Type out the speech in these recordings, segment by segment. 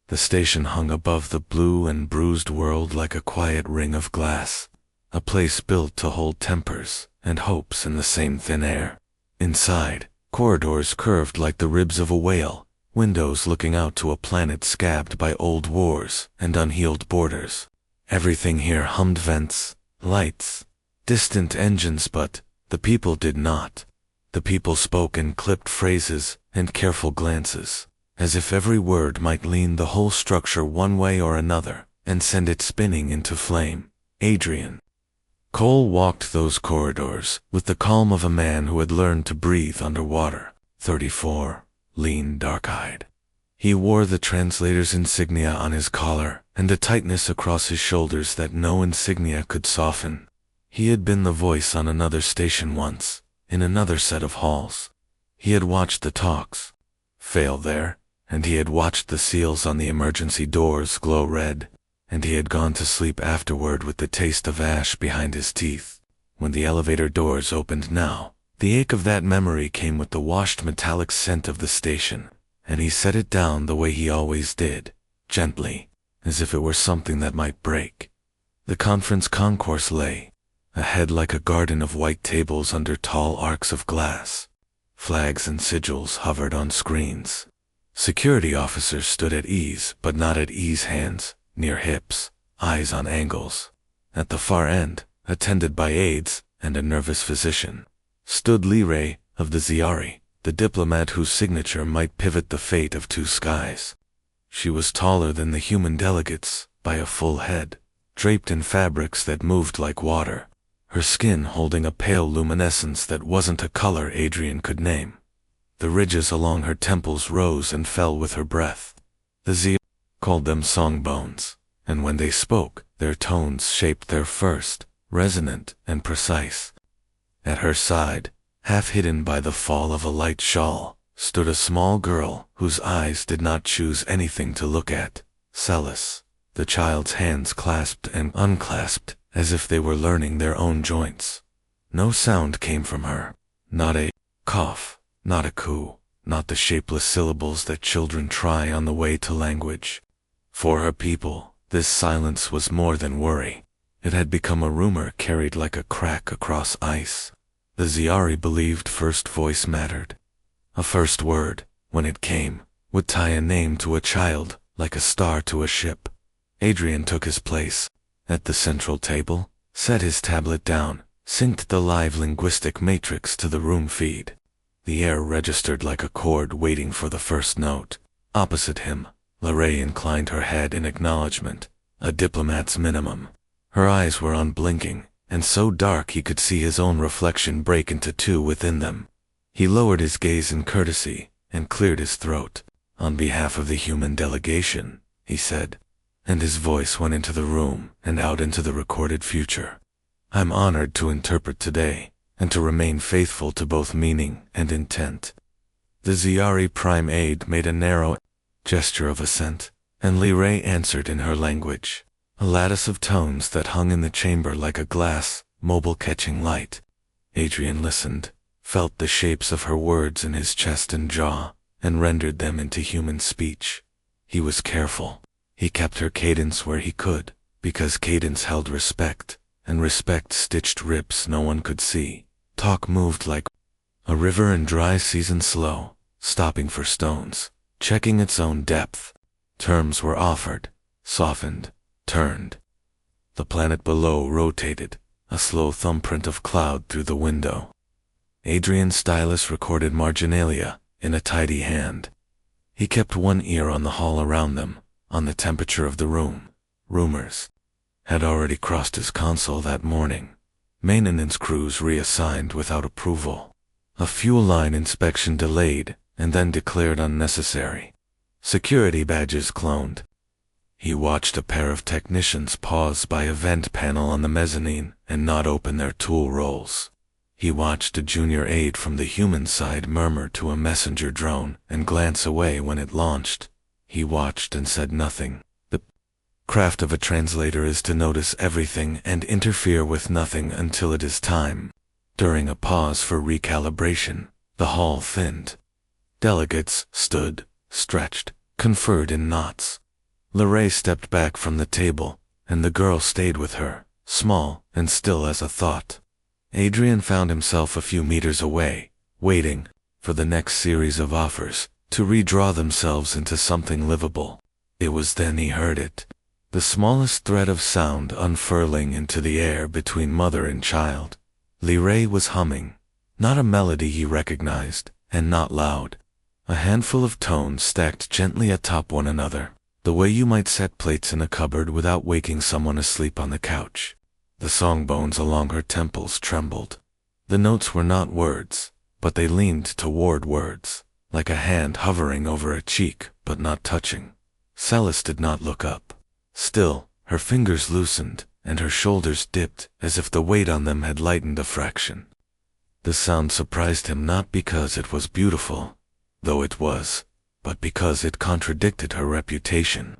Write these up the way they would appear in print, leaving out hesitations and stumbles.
The station hung above the blue and bruised world like a quiet ring of glass, a place built to hold tempers and hopes in the same thin air. Inside, corridors curved like the ribs of a whale, windows looking out to a planet scabbed by old wars and unhealed borders. Everything here hummed vents, lights, distant engines, but the people did not. The people spoke in clipped phrases and careful glances, as if every word might lean the whole structure one way or another and send it spinning into flame. Adrian. Cole walked those corridors with the calm of a man who had learned to breathe underwater. 34, lean, dark-eyed. He wore the translator's insignia on his collar and a tightness across his shoulders that no insignia could soften. He had been the voice on another station once, in another set of halls. He had watched the talks fail there, and he had watched the seals on the emergency doors glow red, and he had gone to sleep afterward with the taste of ash behind his teeth. When the elevator doors opened now, the ache of that memory came with the washed metallic scent of the station, and he set it down the way he always did, gently, as if it were something that might break. The conference concourse lay ahead like a garden of white tables under tall arcs of glass. Flags and sigils hovered on screens. Security officers stood at ease, but not at ease hands, near hips, eyes on angles. At the far end, attended by aides and a nervous physician, stood Lirae of the Zeyari, the diplomat whose signature might pivot the fate of two skies. She was taller than the human delegates by a full head, draped in fabrics that moved like water, her skin holding a pale luminescence that wasn't a color Adrian could name. The ridges along her temples rose and fell with her breath. The Zeyari called them songbones, and when they spoke, their tones shaped their first, resonant and precise. At her side, half hidden by the fall of a light shawl, stood a small girl whose eyes did not choose anything to look at. Celis, the child's hands clasped and unclasped as if they were learning their own joints. No sound came from her, not a cough, not a coo, not the shapeless syllables that children try on the way to language. For her people, this silence was more than worry. It had become a rumor carried like a crack across ice. The Zeyari believed first voice mattered. A first word, when it came, would tie a name to a child like a star to a ship. Adrian took his place at the central table, set his tablet down, synced the live linguistic matrix to the room feed. The air registered like a chord waiting for the first note. Opposite him, Lirae inclined her head in acknowledgement, a diplomat's minimum. Her eyes were unblinking, and so dark he could see his own reflection break into two within them. He lowered his gaze in courtesy and cleared his throat. "On behalf of the human delegation," he said, and his voice went into the room and out into the recorded future. "I'm honored to interpret today, and to remain faithful to both meaning and intent." The Zeyari prime aide made a narrow gesture of assent, and Lirae answered in her language, a lattice of tones that hung in the chamber like a glass, mobile catching light. Adrian listened, felt the shapes of her words in his chest and jaw, and rendered them into human speech. He was careful. He kept her cadence where he could, because cadence held respect, and respect stitched ribs no one could see. Talk moved like a river in dry season slow, stopping for stones, checking its own depth. Terms were offered, softened, turned. The planet below rotated, a slow thumbprint of cloud through the window. Adrian's stylus recorded marginalia in a tidy hand. He kept one ear on the hall around them, on the temperature of the room. Rumors had already crossed his console that morning. Maintenance crews reassigned without approval. A fuel line inspection delayed and then declared unnecessary. Security badges cloned. He watched a pair of technicians pause by a vent panel on the mezzanine and not open their tool rolls. He watched a junior aide from the human side murmur to a messenger drone and glance away when it launched. He watched and said nothing. The craft of a translator is to notice everything and interfere with nothing until it is time. During a pause for recalibration, the hall thinned. Delegates stood, stretched, conferred in knots. Lirae stepped back from the table, and the girl stayed with her, small and still as a thought. Adrian found himself a few meters away, waiting for the next series of offers to redraw themselves into something livable. It was then he heard it, the smallest thread of sound unfurling into the air between mother and child. Lirae was humming, not a melody he recognized, and not loud. A handful of tones stacked gently atop one another, the way you might set plates in a cupboard without waking someone asleep on the couch. The song bones along her temples trembled. The notes were not words, but they leaned toward words, like a hand hovering over a cheek but not touching. Celis did not look up. Still, her fingers loosened, and her shoulders dipped as if the weight on them had lightened a fraction. The sound surprised him not because it was beautiful, though it was, but because it contradicted her reputation.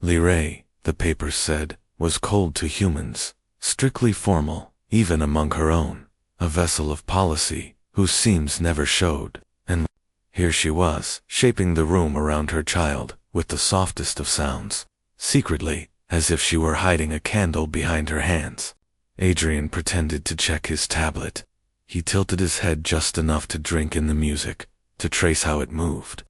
Lirae, the papers said, was cold to humans, strictly formal, even among her own, a vessel of policy, whose seams never showed, and here she was, shaping the room around her child, with the softest of sounds, secretly, as if she were hiding a candle behind her hands. Adrian pretended to check his tablet. He tilted his head just enough to drink in the music, to trace how it moved.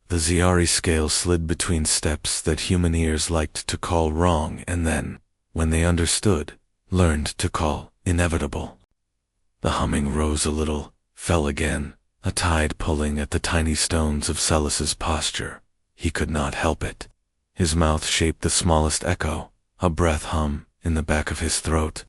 The zeyari scale slid between steps that human ears liked to call wrong and then, when they understood, learned to call inevitable. The humming rose a little, fell again, a tide pulling at the tiny stones of Celis's posture. He could not help it. His mouth shaped the smallest echo, a breath hum in the back of his throat,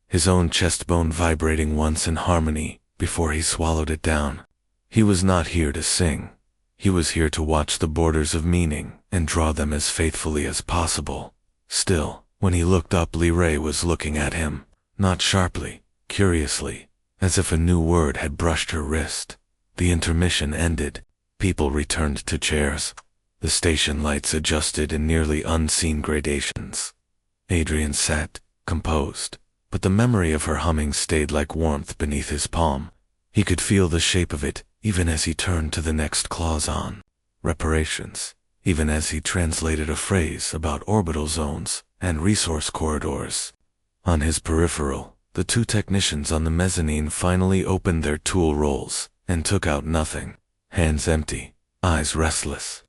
his own chest bone vibrating once in harmony before he swallowed it down. He was not here to sing. He was here to watch the borders of meaning and draw them as faithfully as possible. Still, when he looked up, Lirae was looking at him, not sharply, curiously, as if a new word had brushed her wrist. The intermission ended. People returned to chairs. The station lights adjusted in nearly unseen gradations. Adrian sat, composed, but the memory of her humming stayed like warmth beneath his palm. He could feel the shape of it, even as he turned to the next clause on reparations, even as he translated a phrase about orbital zones and resource corridors. On his peripheral, the two technicians on the mezzanine finally opened their tool rolls and took out nothing, hands empty, eyes restless.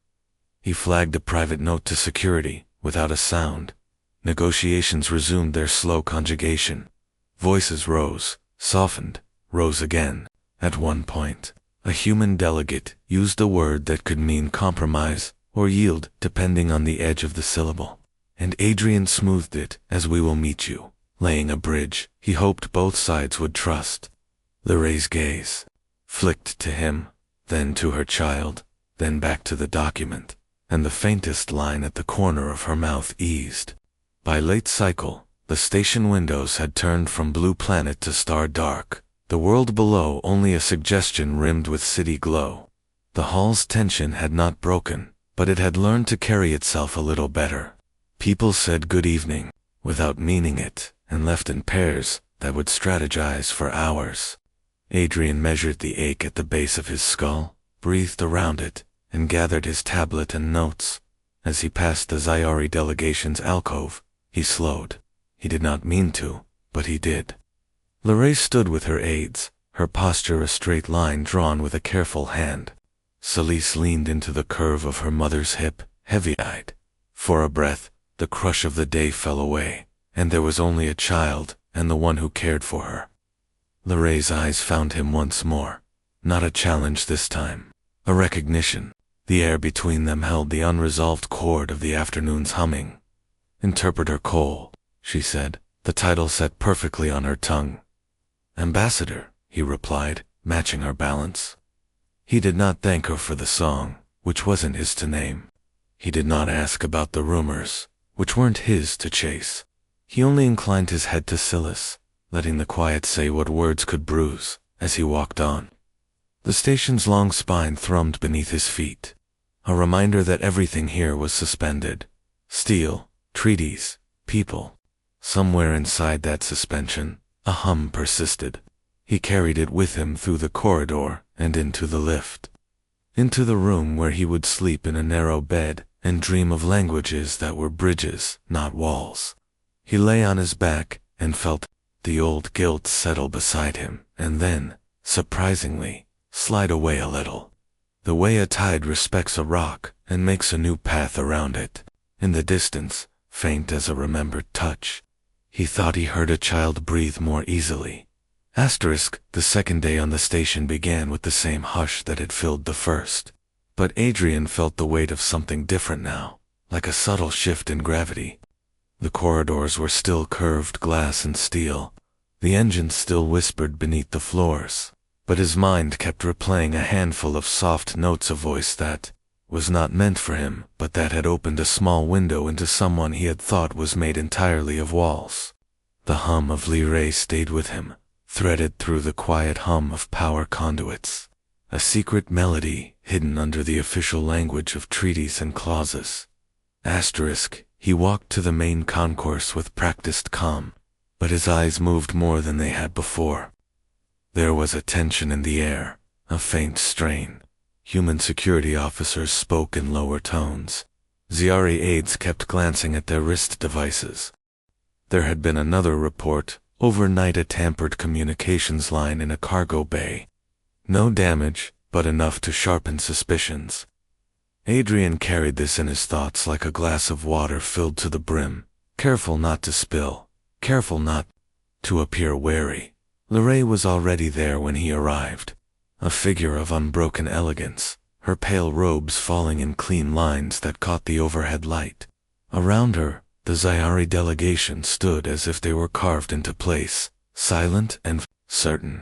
He flagged a private note to security, without a sound. Negotiations resumed their slow conjugation. Voices rose, softened, rose again. At one point, a human delegate used a word that could mean compromise or yield depending on the edge of the syllable. And Adrian smoothed it as "we will meet you," laying a bridge he hoped both sides would trust. Lirae's gaze flicked to him, then to her child, then back to the document, and the faintest line at the corner of her mouth eased. By late cycle, the station windows had turned from blue planet to star dark, the world below only a suggestion rimmed with city glow. The hall's tension had not broken, but it had learned to carry itself a little better. People said good evening, without meaning it, and left in pairs that would strategize for hours. Adrian measured the ache at the base of his skull, breathed around it, and gathered his tablet and notes. As he passed the Zeyari delegation's alcove, he slowed. He did not mean to, but he did. Lirae stood with her aides, her posture a straight line drawn with a careful hand. Celis leaned into the curve of her mother's hip, heavy-eyed. For a breath, the crush of the day fell away, and there was only a child and the one who cared for her. Lirae's eyes found him once more. Not a challenge this time, a recognition. The air between them held the unresolved chord of the afternoon's humming. "Interpreter Cole," she said, the title set perfectly on her tongue. "Ambassador," he replied, matching her balance. He did not thank her for the song, which wasn't his to name. He did not ask about the rumors, which weren't his to chase. He only inclined his head to Celis, letting the quiet say what words could bruise, as he walked on. The station's long spine thrummed beneath his feet, a reminder that everything here was suspended. Steel, treaties, people. Somewhere inside that suspension, a hum persisted. He carried it with him through the corridor and into the lift. Into the room where he would sleep in a narrow bed and dream of languages that were bridges, not walls. He lay on his back and felt the old guilt settle beside him, and then, surprisingly, slide away a little. The way a tide respects a rock and makes a new path around it. In the distance, faint as a remembered touch, he thought he heard a child breathe more easily. The second day on the station began with the same hush that had filled the first. But Adrian felt the weight of something different now, like a subtle shift in gravity. The corridors were still curved glass and steel. The engines still whispered beneath the floors. But his mind kept replaying a handful of soft notes, a voice that was not meant for him, but that had opened a small window into someone he had thought was made entirely of walls. The hum of lirae stayed with him, threaded through the quiet hum of power conduits. A secret melody hidden under the official language of treaties and clauses. He walked to the main concourse with practiced calm, but his eyes moved more than they had before. There was a tension in the air, a faint strain. Human security officers spoke in lower tones. Zeyari aides kept glancing at their wrist devices. There had been another report, overnight a tampered communications line in a cargo bay. No damage, but enough to sharpen suspicions. Adrian carried this in his thoughts like a glass of water filled to the brim, careful not to spill, careful not to appear wary. Lirae was already there when he arrived, a figure of unbroken elegance, her pale robes falling in clean lines that caught the overhead light. Around her, the Zeyari delegation stood as if they were carved into place, silent and certain.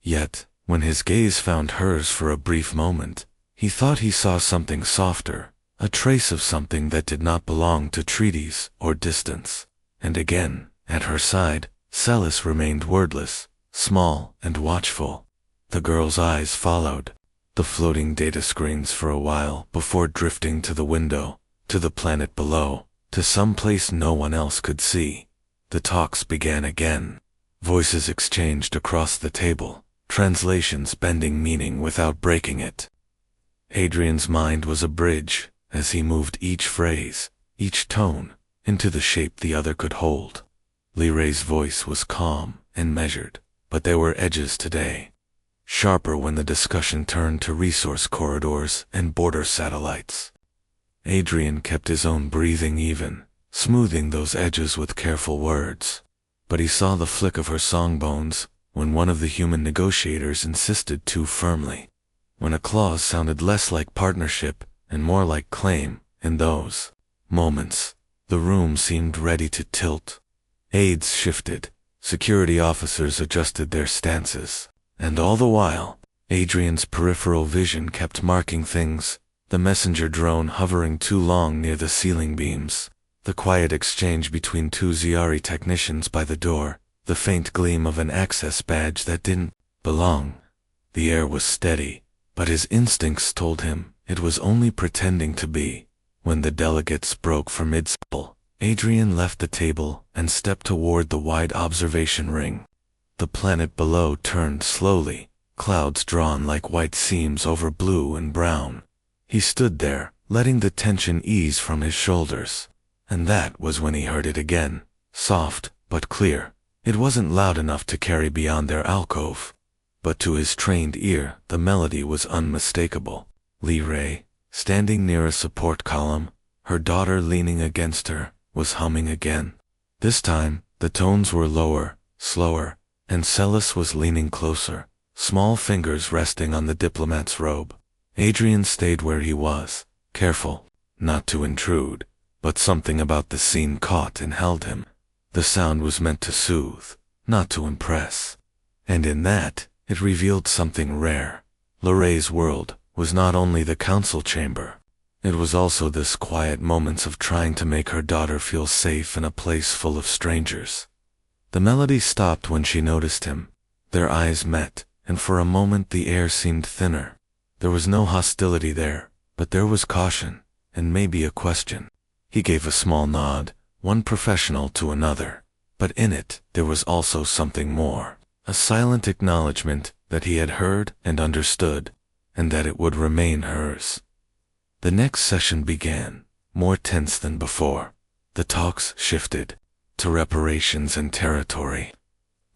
Yet, when his gaze found hers for a brief moment, he thought he saw something softer, a trace of something that did not belong to treaties or distance. And again, at her side, Celis remained wordless, small and watchful. The girl's eyes followed the floating data screens for a while before drifting to the window, to the planet below, to some place no one else could see. The talks began again. Voices exchanged across the table, translations bending meaning without breaking it. Adrian's mind was a bridge as he moved each phrase, each tone, into the shape the other could hold. Lirae's voice was calm and measured, but there were edges today. Sharper when the discussion turned to resource corridors and border satellites. Adrian kept his own breathing even, smoothing those edges with careful words. But he saw the flick of her songbones when one of the human negotiators insisted too firmly. When a clause sounded less like partnership and more like claim. In those moments, the room seemed ready to tilt. Aides shifted, security officers adjusted their stances, and all the while, Adrian's peripheral vision kept marking things: the messenger drone hovering too long near the ceiling beams, the quiet exchange between two Zeyari technicians by the door, the faint gleam of an access badge that didn't belong. The air was steady, but his instincts told him it was only pretending to be. When the delegates broke for mid-syllable, Adrian left the table and stepped toward the wide observation ring. The planet below turned slowly, clouds drawn like white seams over blue and brown. He stood there, letting the tension ease from his shoulders. And that was when he heard it again, soft but clear. It wasn't loud enough to carry beyond their alcove, but to his trained ear the melody was unmistakable. Lirae, standing near a support column, her daughter leaning against her, was humming again. This time, the tones were lower, slower, and Celis was leaning closer, small fingers resting on the diplomat's robe. Adrian stayed where he was, careful not to intrude, but something about the scene caught and held him. The sound was meant to soothe, not to impress. And in that, it revealed something rare. Lirae's world was not only the council chamber. It was also this quiet moments of trying to make her daughter feel safe in a place full of strangers. The melody stopped when she noticed him. Their eyes met, and for a moment the air seemed thinner. There was no hostility there, but there was caution, and maybe a question. He gave a small nod, one professional to another, but in it there was also something more, a silent acknowledgement that he had heard and understood, and that it would remain hers. The next session began, more tense than before. The talks shifted to reparations and territory.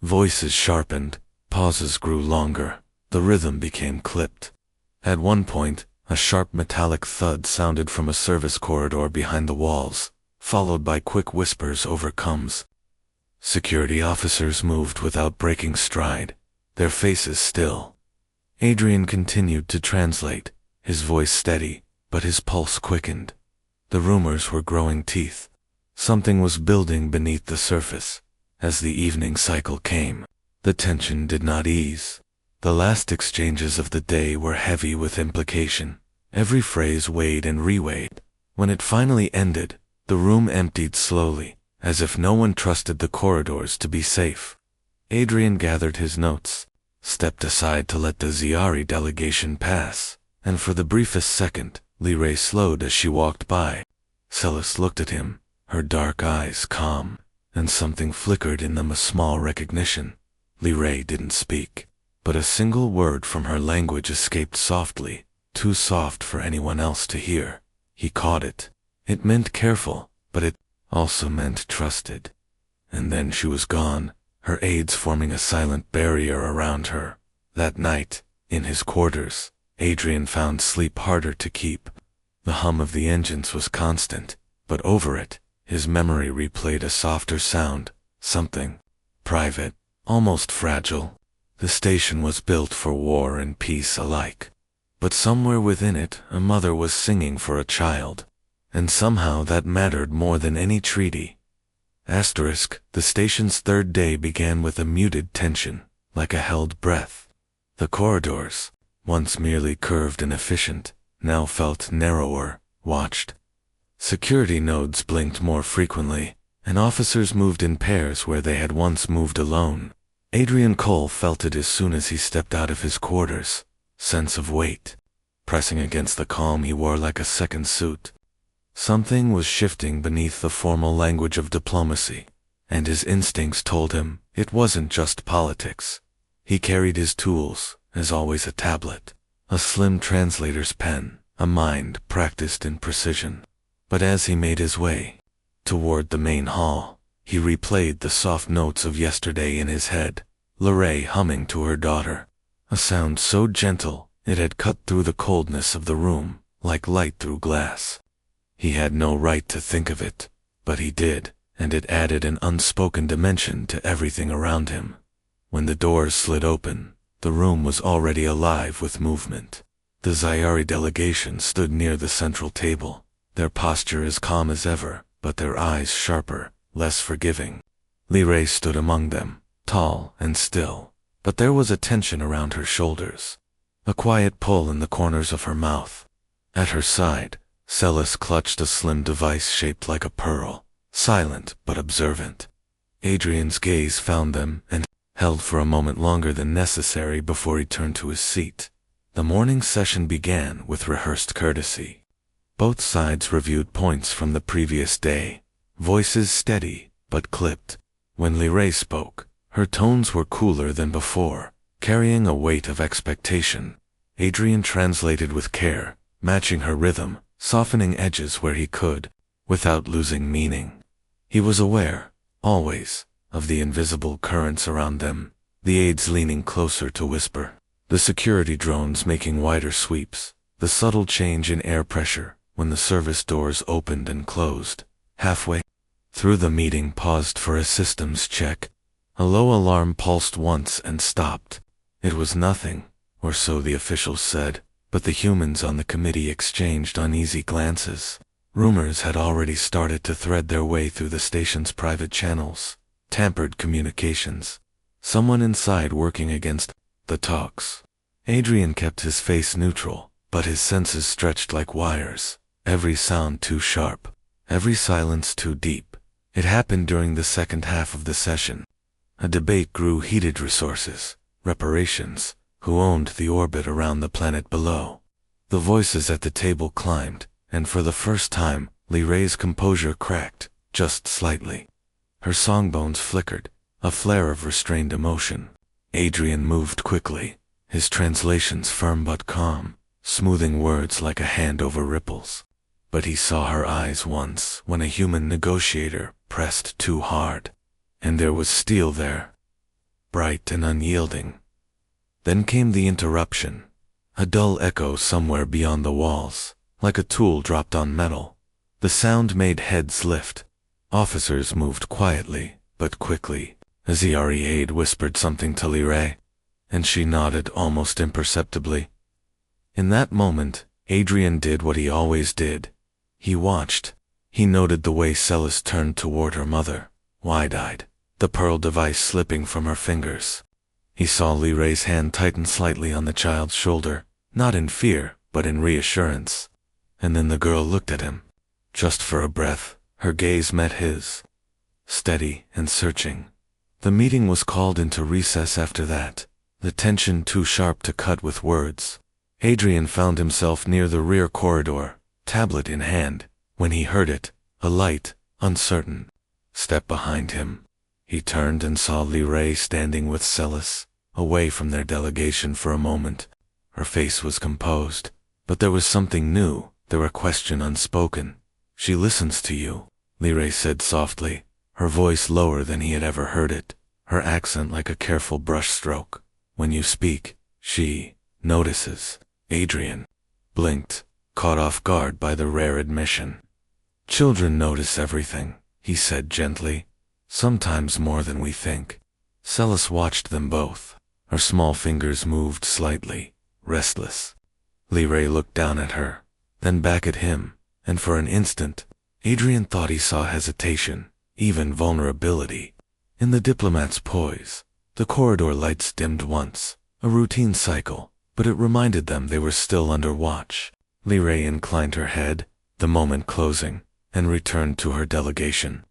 Voices sharpened, pauses grew longer, the rhythm became clipped. At one point, a sharp metallic thud sounded from a service corridor behind the walls, followed by quick whispers over comms. Security officers moved without breaking stride, their faces still. Adrian continued to translate, his voice steady, but his pulse quickened. The rumors were growing teeth. Something was building beneath the surface. As the evening cycle came, the tension did not ease. The last exchanges of the day were heavy with implication. Every phrase weighed and reweighed. When it finally ended, the room emptied slowly, as if no one trusted the corridors to be safe. Adrian gathered his notes, stepped aside to let the Zeyari delegation pass, and for the briefest second, Lirae slowed as she walked by. Celis looked at him, her dark eyes calm, and something flickered in them, a small recognition. Lirae didn't speak, but a single word from her language escaped softly, too soft for anyone else to hear. He caught it. It meant careful, but it also meant trusted. And then she was gone, her aides forming a silent barrier around her. That night, in his quarters, Adrian found sleep harder to keep. The hum of the engines was constant, but over it, his memory replayed a softer sound, something private, almost fragile. The station was built for war and peace alike. But somewhere within it, a mother was singing for a child. And somehow that mattered more than any treaty. The station's third day began with a muted tension, like a held breath. The corridors, once merely curved and efficient, now felt narrower, watched. Security nodes blinked more frequently, and officers moved in pairs where they had once moved alone. Adrian Cole felt it as soon as he stepped out of his quarters. Sense of weight, pressing against the calm he wore like a second suit. Something was shifting beneath the formal language of diplomacy, and his instincts told him it wasn't just politics. He carried his tools, as always, a tablet, a slim translator's pen, a mind practiced in precision. But as he made his way toward the main hall, he replayed the soft notes of yesterday in his head, Lirae humming to her daughter, a sound so gentle it had cut through the coldness of the room, like light through glass. He had no right to think of it, but he did, and it added an unspoken dimension to everything around him. When the doors slid open, the room was already alive with movement. The Zeyari delegation stood near the central table, their posture as calm as ever, but their eyes sharper, less forgiving. Lirae stood among them, tall and still, but there was a tension around her shoulders, a quiet pull in the corners of her mouth. At her side, Celis clutched a slim device shaped like a pearl, silent but observant. Adrian's gaze found them and held for a moment longer than necessary before he turned to his seat. The morning session began with rehearsed courtesy. Both sides reviewed points from the previous day, voices steady but clipped. When Lirae spoke, her tones were cooler than before, carrying a weight of expectation. Adrian translated with care, matching her rhythm, softening edges where he could, without losing meaning. He was aware, always, of the invisible currents around them, the aides leaning closer to whisper, the security drones making wider sweeps, the subtle change in air pressure when the service doors opened and closed. Halfway through the meeting paused for a systems check. A low alarm pulsed once and stopped. It was nothing, or so the officials said, but the humans on the committee exchanged uneasy glances. Rumors had already started to thread their way through the station's private channels. Tampered communications. Someone inside working against the talks. Adrian kept his face neutral, but his senses stretched like wires. Every sound too sharp, every silence too deep. It happened during the second half of the session. A debate grew heated. Resources, reparations, who owned the orbit around the planet below. The voices at the table climbed, and for the first time, Lirae's composure cracked, just slightly. Her songbones flickered, a flare of restrained emotion. Adrian moved quickly, his translations firm but calm, smoothing words like a hand over ripples. but he saw her eyes once when a human negotiator pressed too hard. And there was steel there, bright and unyielding. Then came the interruption, a dull echo somewhere beyond the walls, like a tool dropped on metal. The sound made heads lift. Officers moved quietly, but quickly. A zeyari aide whispered something to Lirae, and she nodded almost imperceptibly. In that moment, Adrian did what he always did. He watched. He noted the way Celis turned toward her mother, wide-eyed, the pearl device slipping from her fingers. He saw Lirae's hand tighten slightly on the child's shoulder, not in fear, but in reassurance. And then the girl looked at him. Just for a breath, her gaze met his, steady and searching. The meeting was called into recess after that, the tension too sharp to cut with words. Adrian found himself near the rear corridor, tablet in hand, when he heard it, a light, uncertain step behind him. He turned and saw Lirae standing with Celis, away from their delegation for a moment. Her face was composed, but there was something new, there were question unspoken. "She listens to you," Lirae said softly, her voice lower than he had ever heard it, her accent like a careful brushstroke. "When you speak, she notices." Adrian blinked, caught off guard by the rare admission. "Children notice everything," he said gently, "sometimes more than we think." Celis watched them both. Her small fingers moved slightly, restless. Lirae looked down at her, then back at him, and for an instant, Adrian thought he saw hesitation, even vulnerability. In the Diplomat's poise, the corridor lights dimmed once, a routine cycle, but it reminded them they were still under watch. Lirae inclined her head, the moment closing, and returned to her delegation.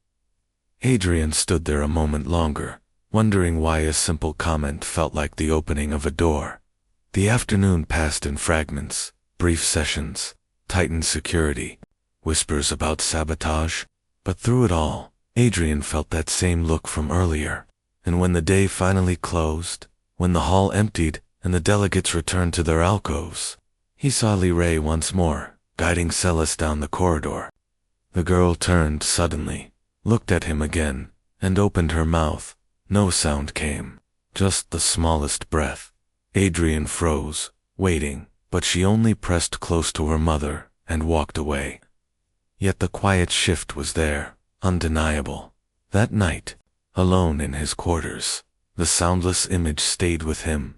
Adrian stood there a moment longer, wondering why a simple comment felt like the opening of a door. The afternoon passed in fragments, brief sessions, tightened security, whispers about sabotage, but through it all, Adrian felt that same look from earlier. And when the day finally closed, when the hall emptied and the delegates returned to their alcoves, he saw Lirae once more, guiding Celis down the corridor. The girl turned suddenly, looked at him again, and opened her mouth. No sound came, just the smallest breath. Adrian froze, waiting, but she only pressed close to her mother and walked away. Yet the quiet shift was there, undeniable. That night, alone in his quarters, the soundless image stayed with him.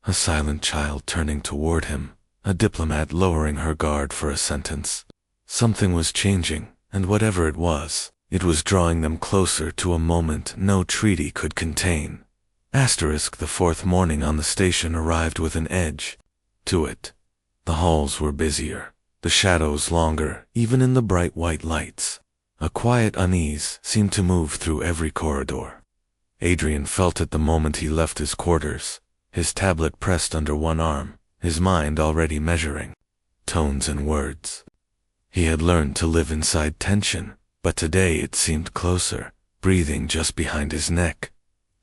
A silent child turning toward him, a diplomat lowering her guard for a sentence. Something was changing, and whatever it was drawing them closer to a moment no treaty could contain. The fourth morning on the station arrived with an edge to it. The halls were busier, the shadows longer, even in the bright white lights. A quiet unease seemed to move through every corridor. Adrian felt it the moment he left his quarters, his tablet pressed under one arm, his mind already measuring tones and words. He had learned to live inside tension, but today it seemed closer, breathing just behind his neck.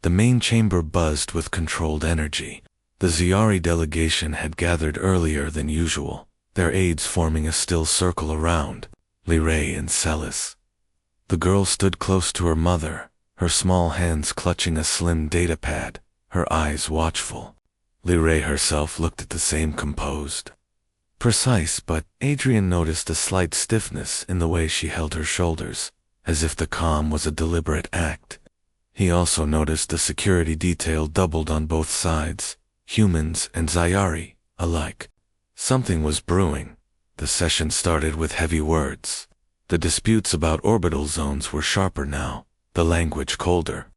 The main chamber buzzed with controlled energy. The zeyari delegation had gathered earlier than usual, their aides forming a still circle around Lirae and Celis. The girl stood close to her mother, her small hands clutching a slim datapad, her eyes watchful. Lirae herself looked at the same, composed, precise, but Adrian noticed a slight stiffness in the way she held her shoulders, as if the calm was a deliberate act. He also noticed the security detail doubled on both sides, humans and zeyari alike. Something was brewing. The session started with heavy words. The disputes about orbital zones were sharper now, the language colder.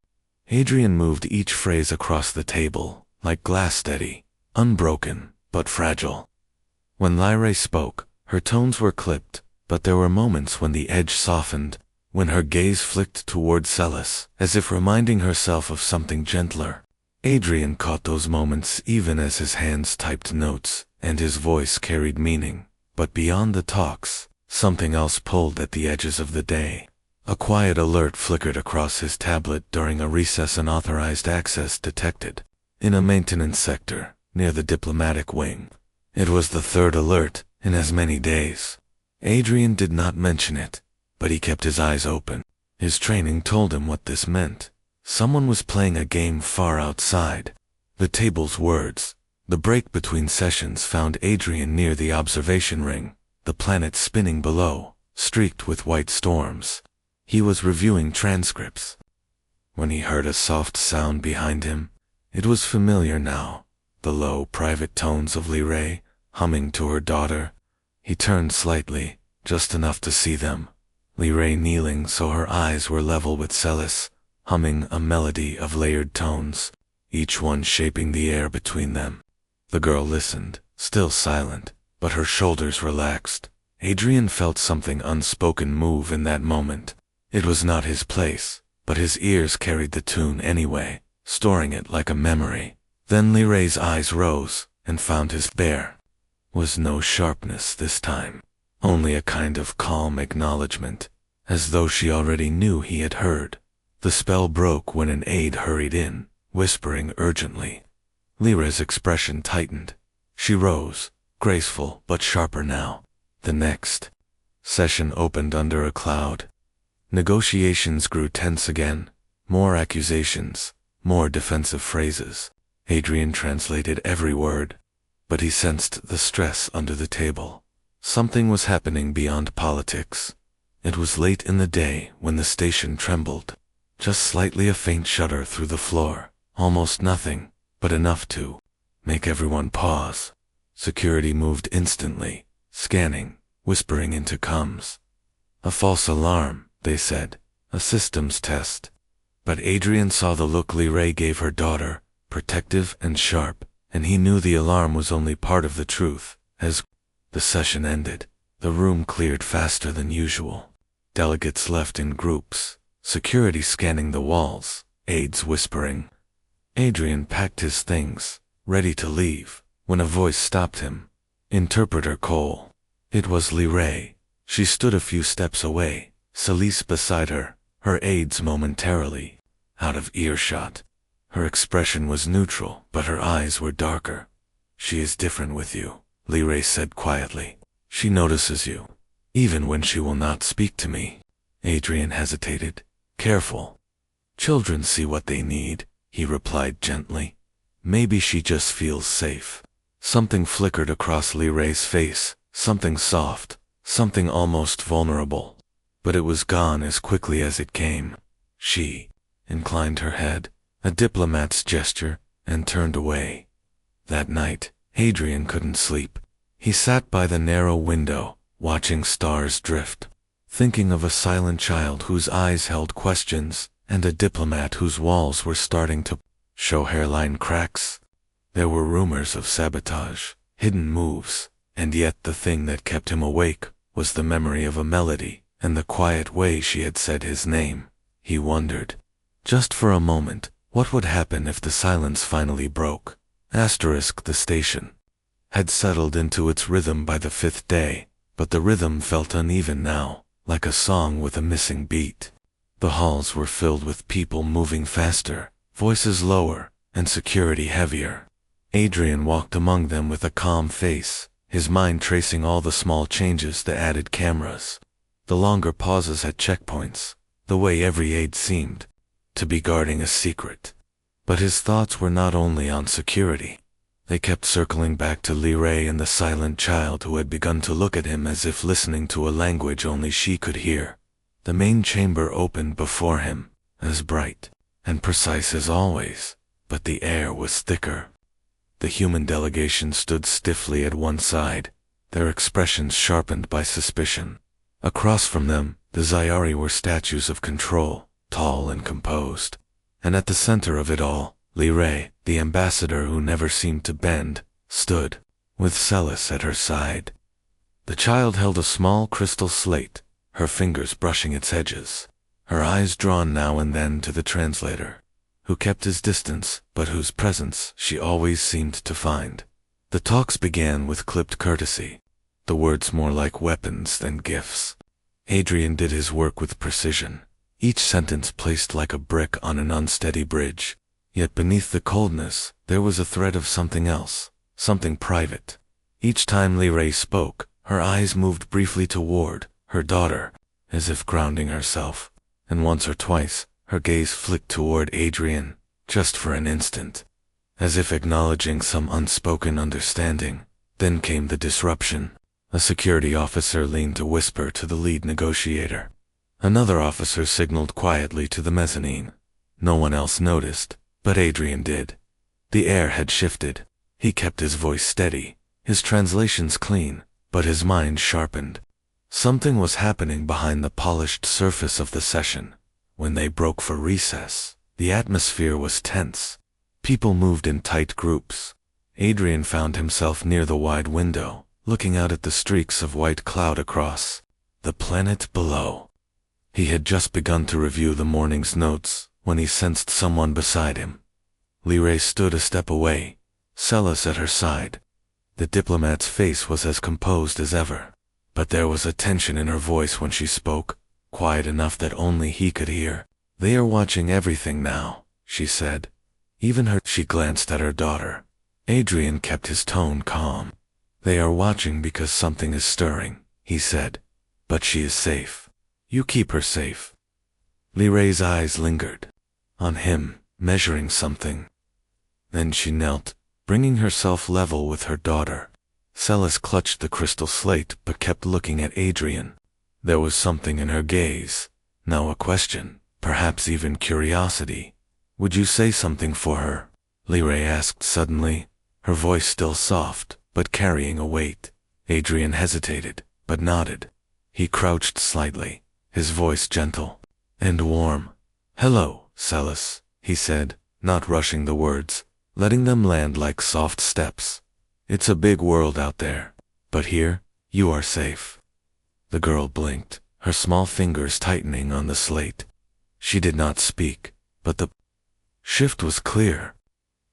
Adrian moved each phrase across the table, like glass steady, unbroken, but fragile. When Lirae spoke, her tones were clipped, but there were moments when the edge softened, when her gaze flicked toward Celis, as if reminding herself of something gentler. Adrian caught those moments even as his hands typed notes, and his voice carried meaning. But beyond the talks, something else pulled at the edges of the day. A quiet alert flickered across his tablet during a recess. Unauthorized access detected in a maintenance sector near the diplomatic wing. It was the third alert in as many days. Adrian did not mention it, but he kept his eyes open. His training told him what this meant. Someone was playing a game far outside. The table's words. The break between sessions found Adrian near the observation ring, the planet spinning below, streaked with white storms. He was reviewing transcripts when he heard a soft sound behind him. It was familiar now, the low, private tones of Lirae, humming to her daughter. He turned slightly, just enough to see them. Lirae kneeling so her eyes were level with Celis, humming a melody of layered tones, each one shaping the air between them. The girl listened, still silent, but her shoulders relaxed. Adrian felt something unspoken move in that moment. It was not his place, but his ears carried the tune anyway, storing it like a memory. Then Lirae's eyes rose, and found his there was no sharpness this time, only a kind of calm acknowledgement, as though she already knew he had heard. The spell broke when an aide hurried in, whispering urgently. Lirae's expression tightened. She rose, graceful but sharper now. The next session opened under a cloud. Negotiations grew tense again. More accusations, more defensive phrases. Adrian translated every word, but he sensed the stress under the table. Something was happening beyond politics. It was late in the day when the station trembled. Just slightly, a faint shudder through the floor. Almost nothing, but enough to make everyone pause. Security moved instantly, scanning, whispering into comms. A false alarm, they said. A systems test. But Adrian saw the look Lirae gave her daughter, protective and sharp, and he knew the alarm was only part of the truth. As the session ended, the room cleared faster than usual. Delegates left in groups, security scanning the walls, aides whispering. Adrian packed his things, ready to leave, when a voice stopped him. Interpreter Cole. It was Lirae. She stood a few steps away, Celis beside her, her aides momentarily out of earshot. Her expression was neutral, but her eyes were darker. She is different with you, Lirae said quietly. She notices you, even when she will not speak to me. Adrian hesitated, careful. Children see what they need, he replied gently. Maybe she just feels safe. Something flickered across Lirae's face, something soft, something almost vulnerable. But it was gone as quickly as it came. She inclined her head, a diplomat's gesture, and turned away. That night, Adrian couldn't sleep. He sat by the narrow window, watching stars drift, thinking of a silent child whose eyes held questions, and a diplomat whose walls were starting to show hairline cracks. There were rumors of sabotage, hidden moves, and yet the thing that kept him awake was the memory of a melody and the quiet way she had said his name. He wondered, just for a moment, what would happen if the silence finally broke. The station had settled into its rhythm by the 5th day, but the rhythm felt uneven now, like a song with a missing beat. The halls were filled with people moving faster, voices lower, and security heavier. Adrian walked among them with a calm face, his mind tracing all the small changes, the added cameras, the longer pauses at checkpoints, the way every aide seemed to be guarding a secret. But his thoughts were not only on security. They kept circling back to Lirae and the silent child who had begun to look at him as if listening to a language only she could hear. The main chamber opened before him, as bright and precise as always, but the air was thicker. The human delegation stood stiffly at one side, their expressions sharpened by suspicion. Across from them, the zeyari were statues of control, tall and composed. And at the center of it all, Lirae, the ambassador who never seemed to bend, stood, with Celis at her side. The child held a small crystal slate, her fingers brushing its edges, her eyes drawn now and then to the translator, who kept his distance, but whose presence she always seemed to find. The talks began with clipped courtesy, the words more like weapons than gifts. Adrian did his work with precision, each sentence placed like a brick on an unsteady bridge. Yet beneath the coldness, there was a thread of something else, something private. Each time Lirae spoke, Her eyes moved briefly toward her daughter, as if grounding herself, and once or twice her gaze flicked toward Adrian, just for an instant, as if acknowledging some unspoken understanding. Then came the disruption. A security officer leaned to whisper to the lead negotiator. Another officer signaled quietly to the mezzanine. No one else noticed, but Adrian did. The air had shifted. He kept his voice steady, his translations clean, but his mind sharpened. Something was happening behind the polished surface of the session. When they broke for recess, the atmosphere was tense. People moved in tight groups. Adrian found himself near the wide window, looking out at the streaks of white cloud across the planet below. He had just begun to review the morning's notes when he sensed someone beside him. Lirae stood a step away, Celis at her side. The diplomat's face was as composed as ever, but there was a tension in her voice when she spoke, quiet enough that only he could hear. "They are watching everything now," she said. Even her. She glanced at her daughter. Adrian kept his tone calm. "They are watching because something is stirring," he said. "But she is safe. You keep her safe." Lirae's eyes lingered on him, measuring something. Then she knelt, bringing herself level with her daughter. Celis clutched the crystal slate but kept looking at Adrian. There was something in her gaze, now a question, perhaps even curiosity. "Would you say something for her?" Lirae asked suddenly, her voice still soft, but carrying a weight. Adrian hesitated, but nodded. He crouched slightly, his voice gentle and warm. "Hello, Celis," he said, not rushing the words, letting them land like soft steps. "It's a big world out there, but here, you are safe." The girl blinked, her small fingers tightening on the slate. She did not speak, but the shift was clear.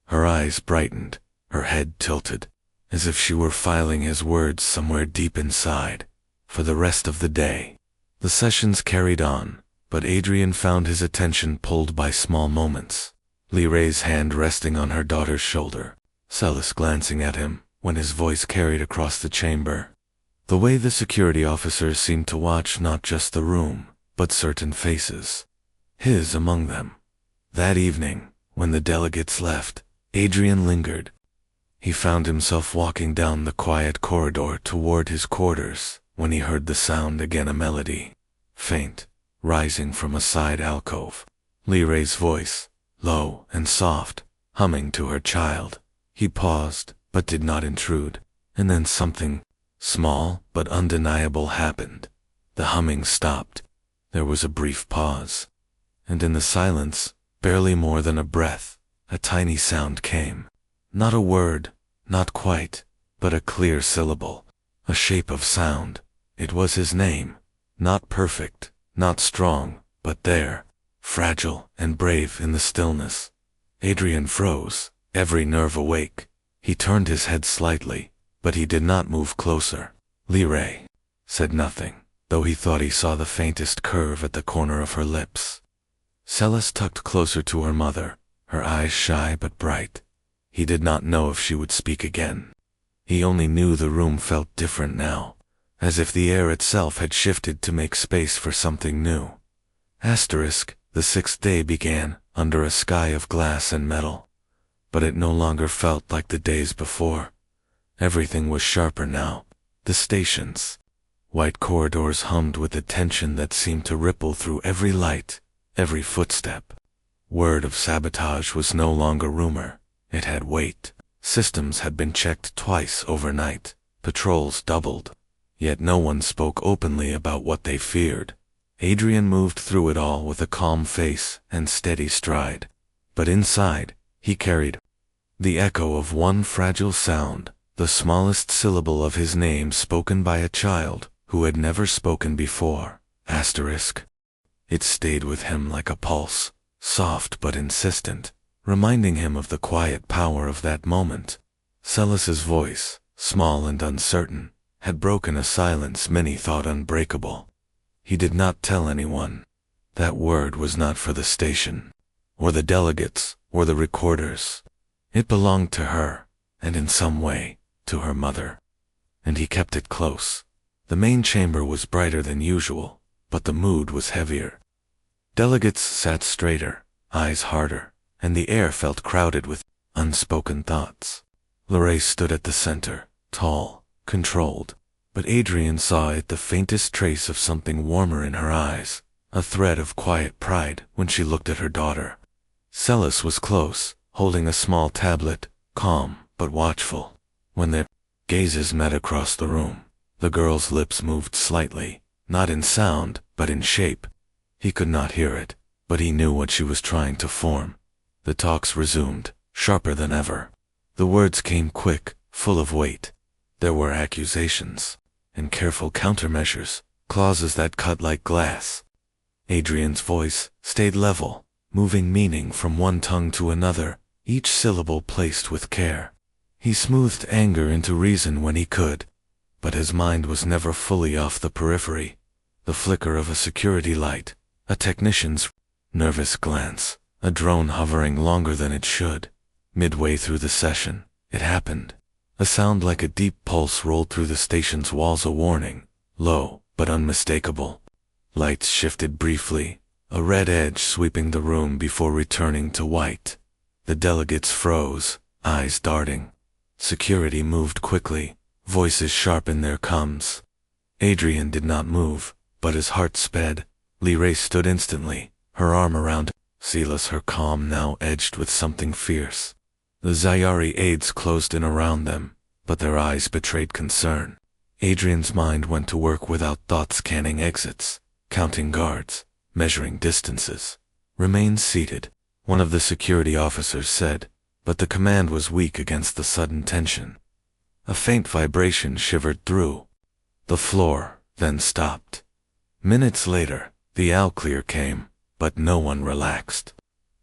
Her eyes brightened, her head tilted, as if she were filing his words somewhere deep inside. For the rest of the day, the sessions carried on, but Adrian found his attention pulled by small moments. Lirae's hand resting on her daughter's shoulder, Celis glancing at him when his voice carried across the chamber. The way the security officers seemed to watch not just the room, but certain faces. His among them. That evening, when the delegates left, Adrian lingered. He found himself walking down the quiet corridor toward his quarters when he heard the sound again, a melody, faint, rising from a side alcove. Lirae's voice, low and soft, humming to her child. He paused, but did not intrude, and then something small but undeniable happened. The humming stopped. There was a brief pause, and in the silence, barely more than a breath, a tiny sound came. Not a word, not quite, but a clear syllable, a shape of sound. It was his name, not perfect, not strong, but there, fragile and brave in the stillness. Adrian froze, every nerve awake. He turned his head slightly, but he did not move closer. Lirae said nothing, though he thought he saw the faintest curve at the corner of her lips. Celis tucked closer to her mother, her eyes shy but bright. He did not know if she would speak again. He only knew the room felt different now, as if the air itself had shifted to make space for something new. The 6th day began, under a sky of glass and metal. But it no longer felt like the days before. Everything was sharper now. The stations. White corridors hummed with a tension that seemed to ripple through every light, every footstep. Word of sabotage was no longer rumor. It had weight. Systems had been checked twice overnight. Patrols doubled. Yet no one spoke openly about what they feared. Adrian moved through it all with a calm face and steady stride. But inside, he carried the echo of one fragile sound, the smallest syllable of his name spoken by a child who had never spoken before. It stayed with him like a pulse, soft but insistent, reminding him of the quiet power of that moment. Celis's voice, small and uncertain, had broken a silence many thought unbreakable. He did not tell anyone. That word was not for the station, or the delegates, or the recorders. It belonged to her, and in some way, to her mother. and he kept it close. The main chamber was brighter than usual, but the mood was heavier. Delegates sat straighter, eyes harder, and the air felt crowded with unspoken thoughts. Lirae stood at the center, tall, controlled, but Adrian saw it the faintest trace of something warmer in her eyes, a thread of quiet pride when she looked at her daughter. Celis was close, holding a small tablet, calm but watchful. When their gazes met across the room, the girl's lips moved slightly, not in sound, but in shape. He could not hear it, but he knew what she was trying to form. The talks resumed, sharper than ever. The words came quick, full of weight. There were accusations, and careful countermeasures, clauses that cut like glass. Adrian's voice stayed level, moving meaning from one tongue to another, each syllable placed with care. He smoothed anger into reason when he could, but his mind was never fully off the periphery. The flicker of a security light, a technician's nervous glance, a drone hovering longer than it should. Midway through the session, it happened. A sound like a deep pulse rolled through the station's walls, a warning, low but unmistakable. Lights shifted briefly, a red edge sweeping the room before returning to white. The delegates froze, eyes darting. Security moved quickly, voices sharp in their comms. Adrian did not move, but his heart sped. Lirae stood instantly, her arm around Celis, her calm now edged with something fierce. The Zeyari aides closed in around them, but their eyes betrayed concern. Adrian's mind went to work without thought, scanning exits, counting guards, measuring distances. "Remain seated," one of the security officers said, but the command was weak against the sudden tension. A faint vibration shivered through the floor, then stopped. Minutes later, the all-clear came, but no one relaxed.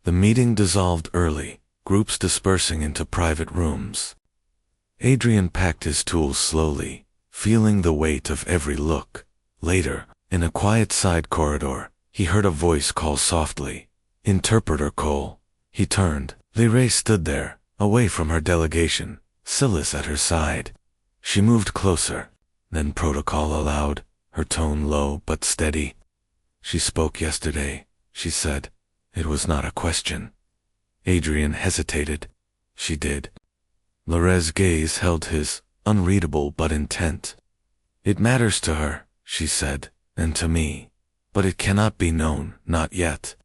The meeting dissolved early, groups dispersing into private rooms. Adrian packed his tools slowly, feeling the weight of every look. Later, in a quiet side corridor, he heard a voice call softly, "Interpreter Cole." He turned. Lirae stood there, away from her delegation, Celis at her side. She moved closer, then protocol aloud, her tone low but steady. "She spoke yesterday," she said. It was not a question. Adrian hesitated. "She did." Lirae's gaze held his, unreadable but intent. "It matters to her," she said, "and to me. But it cannot be known, not yet.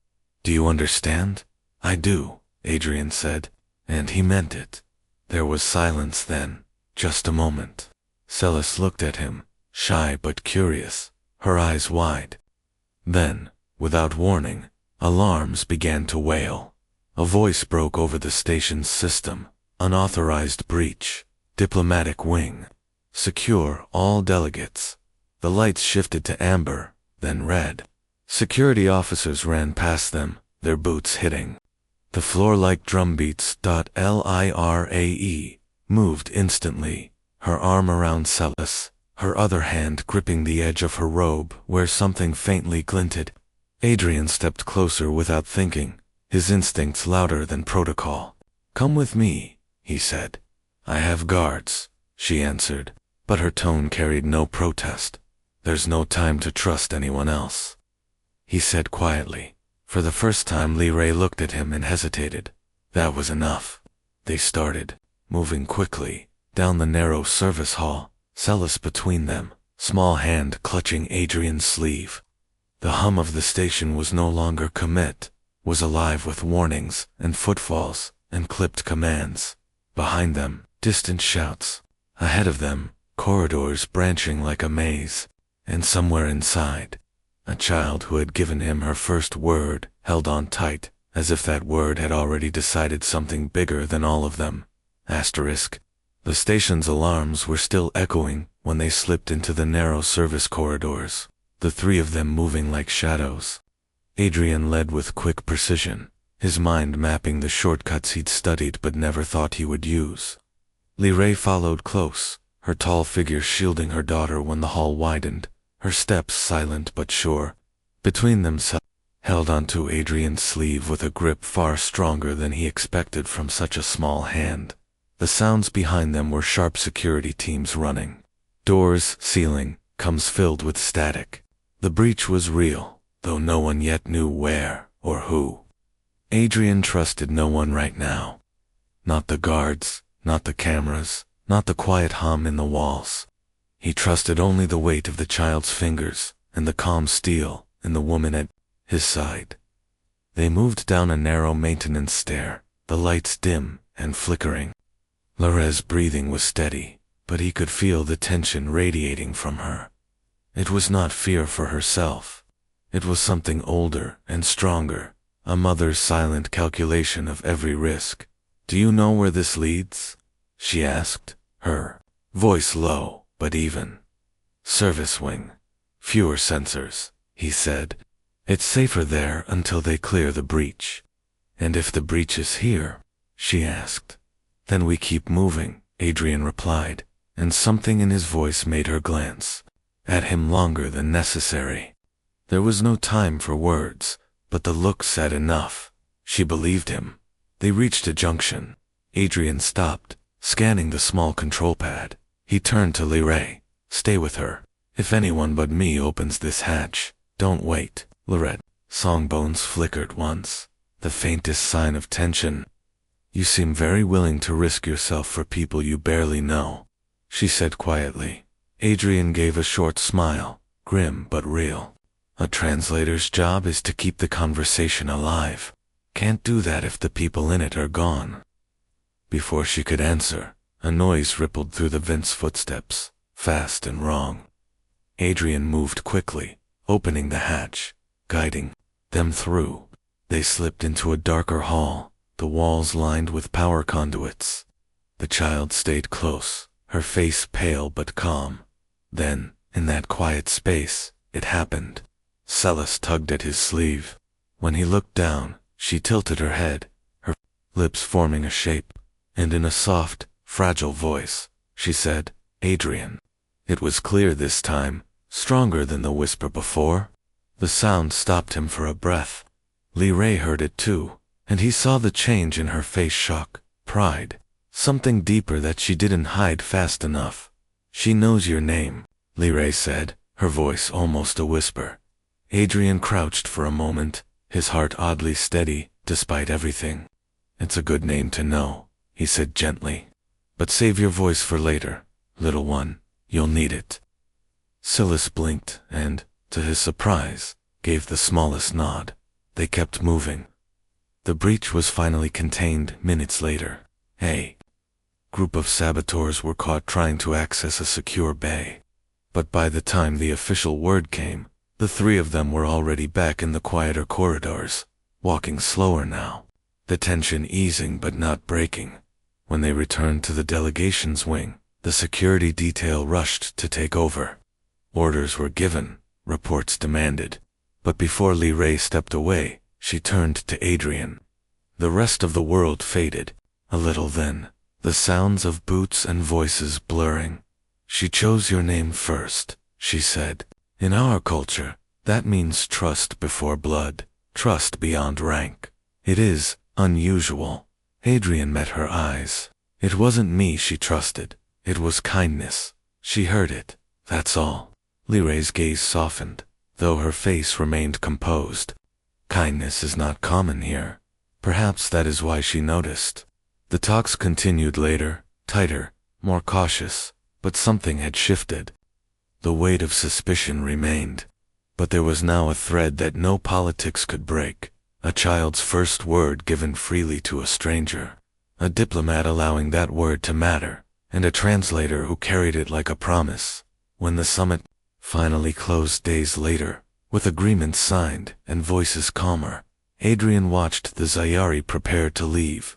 Do you understand?" "I do," Adrian said, and he meant it. There was silence then, just a moment. Celis looked at him, shy but curious, her eyes wide. Then, without warning, alarms began to wail. A voice broke over the station's system. "Unauthorized breach. Diplomatic wing. Secure all delegates." The lights shifted to amber, then red. Security officers ran past them, their boots hitting. The floor like drumbeats. Lirae moved instantly, her arm around Celis, her other hand gripping the edge of her robe where something faintly glinted. Adrian stepped closer without thinking, his instincts louder than protocol. "Come with me," he said. "I have guards," she answered, but her tone carried no protest. "There's no time to trust anyone else," he said quietly. For the first time Lirae looked at him and hesitated. That was enough. They started, moving quickly, down the narrow service hall, Celis between them, small hand clutching Adrian's sleeve. The hum of the station was no longer commit, was alive with warnings and footfalls and clipped commands. Behind them, distant shouts. Ahead of them, corridors branching like a maze. And somewhere inside, a child who had given him her first word held on tight, as if that word had already decided something bigger than all of them. Asterisk. The station's alarms were still echoing when they slipped into the narrow service corridors, the three of them moving like shadows. Adrian led with quick precision, his mind mapping the shortcuts he'd studied but never thought he would use. Lirae followed close, her tall figure shielding her daughter when the hall widened, her steps silent but sure. Between them, Celis held onto Adrian's sleeve with a grip far stronger than he expected from such a small hand. The sounds behind them were sharp security teams running. Doors, ceiling, comes filled with static. The breach was real, though no one yet knew where or who. Adrian trusted no one right now. Not the guards, not the cameras, not the quiet hum in the walls. He trusted only the weight of the child's fingers and the calm steel in the woman at his side. They moved down a narrow maintenance stair, the lights dim and flickering. Lirae's breathing was steady, but he could feel the tension radiating from her. It was not fear for herself. It was something older and stronger, a mother's silent calculation of every risk. "Do you know where this leads?" she asked, her voice low but even. "Service wing. Fewer sensors," he said. "It's safer there until they clear the breach." "And if the breach is here?" she asked. "Then we keep moving," Adrian replied, and something in his voice made her glance at him longer than necessary. There was no time for words, but the look said enough. She believed him. They reached a junction. Adrian stopped, scanning the small control pad. He turned to Lirae. "Stay with her. If anyone but me opens this hatch, don't wait." Lirae. Songbones flickered once, the faintest sign of tension. "You seem very willing to risk yourself for people you barely know," she said quietly. Adrian gave a short smile, grim but real. "A translator's job is to keep the conversation alive. Can't do that if the people in it are gone." Before she could answer, a noise rippled through the vent's footsteps, fast and wrong. Adrian moved quickly, opening the hatch, guiding them through. They slipped into a darker hall, the walls lined with power conduits. The child stayed close, her face pale but calm. Then, in that quiet space, it happened. Celis tugged at his sleeve. When he looked down, she tilted her head, her lips forming a shape, and in a soft, fragile voice, she said, "Adrian." It was clear this time, stronger than the whisper before. The sound stopped him for a breath. Lirae heard it too, and he saw the change in her face: shock, pride, something deeper that she didn't hide fast enough. "She knows your name," Lirae said, her voice almost a whisper. Adrian crouched for a moment, his heart oddly steady, despite everything. "It's a good name to know," he said gently. "But save your voice for later, little one. You'll need it." Celis blinked and, to his surprise, gave the smallest nod. They kept moving. The breach was finally contained minutes later. A group of saboteurs were caught trying to access a secure bay. But by the time the official word came, the three of them were already back in the quieter corridors, walking slower now, the tension easing but not breaking. When they returned to the delegation's wing, the security detail rushed to take over. Orders were given, reports demanded. But before Lirae stepped away, she turned to Adrian. The rest of the world faded, a little then, the sounds of boots and voices blurring. "She chose your name first," she said. "In our culture, that means trust before blood, trust beyond rank. It is unusual." Adrian met her eyes. It wasn't me she trusted. It was kindness. She heard it, that's all. Lirae's gaze softened, though her face remained composed. Kindness is not common here. Perhaps that is why she noticed. The talks continued later, tighter, more cautious, but something had shifted. The weight of suspicion remained, but there was now a thread that no politics could break. A child's first word given freely to a stranger. A diplomat allowing that word to matter, and a translator who carried it like a promise. When the summit finally closed days later, with agreements signed and voices calmer, Adrian watched the Zeyari prepare to leave.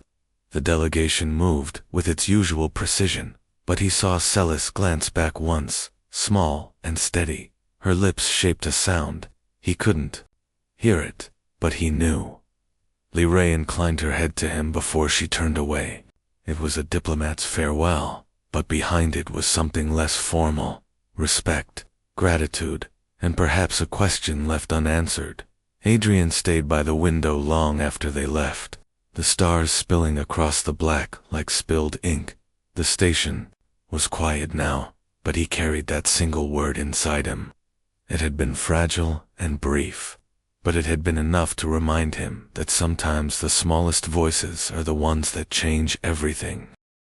The delegation moved with its usual precision, but he saw Celis glance back once, small and steady. Her lips shaped a sound. He couldn't hear it, but he knew. Lirae inclined her head to him before she turned away. It was a diplomat's farewell, but behind it was something less formal: respect, gratitude, and perhaps a question left unanswered. Adrian stayed by the window long after they left, the stars spilling across the black like spilled ink. The station was quiet now, but he carried that single word inside him. It had been fragile and brief, but it had been enough to remind him that sometimes the smallest voices are the ones that change everything.